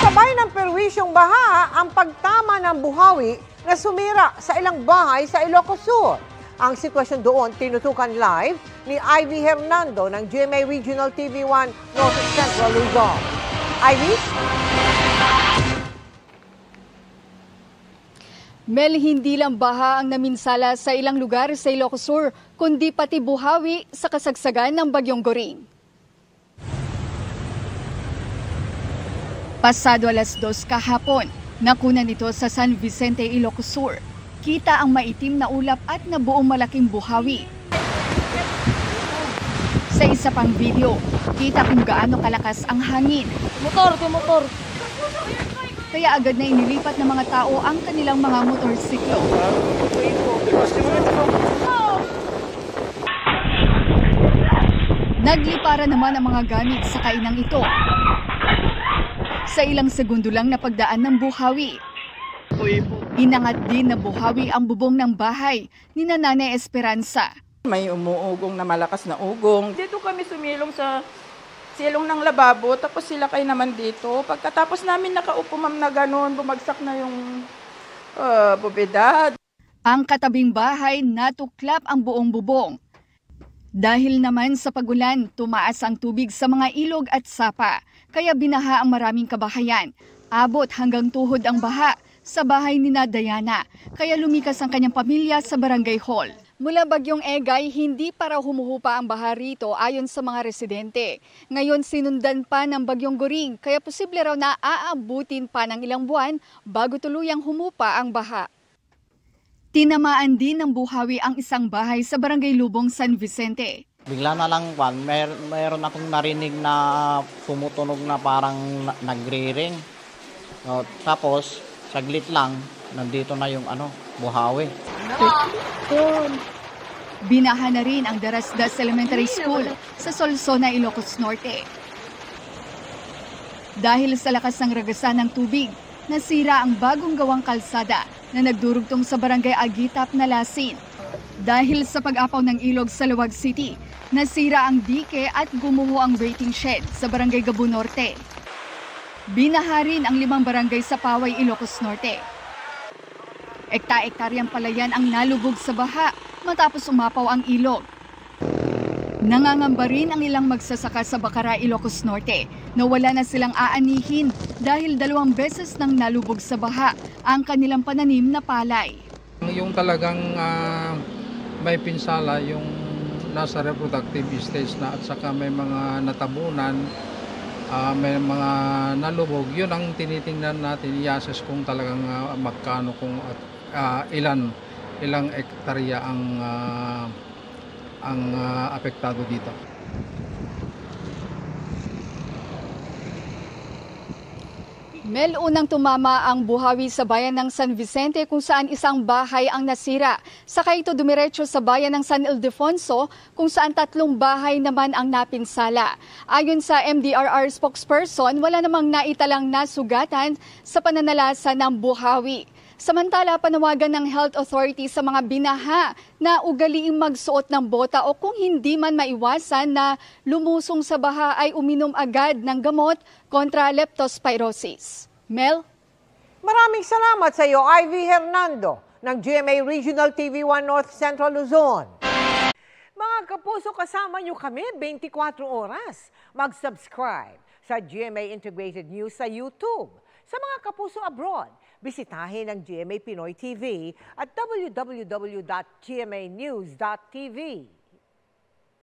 Kasabay ng perwisyong baha ang pagtama ng buhawi na sumira sa ilang bahay sa Ilocos Sur. Ang sitwasyon doon tinutukan live ni Ivy Hernando ng GMA Regional TV1 North Central Luzon. Ivy? Mel, hindi lang baha ang naminsala sa ilang lugar sa Ilocos Sur, kundi pati buhawi sa kasagsagan ng Bagyong Goring. Pasado alas 2 kahapon, nakunan ito sa San Vicente, Ilocos Sur. Kita ang maitim na ulap at nabuong malaking buhawi. Sa isa pang video, kita kung gaano kalakas ang hangin. Motor! Kaya agad na inilipat ng mga tao ang kanilang mga motorsiklo. Naglipara naman ang mga gamit sa kainang ito. Sa ilang segundo lang napagdaan ng buhawi. Inangat din na buhawi ang bubong ng bahay ni Nanay Esperanza. May umuugong na malakas na ugong. Dito kami sumilong sa silong ng lababo, tapos sila kayo naman dito. Pagkatapos namin nakaupo ma'am na gano'n, bumagsak na yung bubedad. Ang katabing bahay natuklap ang buong bubong. Dahil naman sa pagulan, tumaas ang tubig sa mga ilog at sapa, kaya binaha ang maraming kabahayan. Abot hanggang tuhod ang baha sa bahay ni Diana, kaya lumikas ang kanyang pamilya sa barangay hall. Mula Bagyong Egay, hindi para humuhupa ang baha rito ayon sa mga residente. Ngayon sinundan pa ng Bagyong Goring, kaya posible raw na aabutin pa ng ilang buwan bago tuluyang humupa ang baha. Tinamaan din ng buhawi ang isang bahay sa Barangay Lubong, San Vicente. Bigla na lang, mayroon akong narinig na pumutunog na parang nagre-ring. Tapos, saglit lang, nandito na yung buhawi. Binaha na rin ang Darasdas Elementary School sa Solsona, Ilocos Norte. Dahil sa lakas ng ragasan ng tubig, nasira ang bagong gawang kalsada na nagdurugtong sa Barangay Agitap na Lasin. Dahil sa pag-apaw ng ilog sa Luwag City, nasira ang dike at gumuho ang waiting shed sa Barangay Gabu Norte. Binaha rin ang 5 barangay sa Paway, Ilocos Norte. Ekta-ektaryang palayan ang nalubog sa baha matapos umapaw ang ilog. Nangangamba rin ang ilang magsasaka sa Bacara, Ilocos Norte na wala na silang aanihin dahil 2 beses nang nalubog sa baha ang kanilang pananim na palay. Yung talagang may pinsala, yung nasa reproductive stage na at saka may mga natabunan, may mga nalubog, yun ang tinitingnan natin, i-assess kung talagang magkano, kung ilang ektarya ang apektado dito. Mel, unang tumama ang buhawi sa bayan ng San Vicente kung saan isang bahay ang nasira. Saka ito dumiretso sa bayan ng San Ildefonso kung saan 3 bahay naman ang napinsala. Ayon sa MDRR spokesperson, wala namang naitalang nasugatan sa pananalasa ng buhawi. Samantala, panawagan ng health authority sa mga binaha na ugaliing magsuot ng bota o kung hindi man maiwasan na lumusong sa baha ay uminom agad ng gamot kontra leptospirosis. Mel? Maraming salamat sa iyo, Ivy Hernando ng GMA Regional TV1 North Central Luzon. Mga kapuso, kasama niyo kami 24 oras. Mag-subscribe sa GMA Integrated News sa YouTube. Sa mga kapuso abroad, bisitahin ang GMA Pinoy TV at www.gmanews.tv.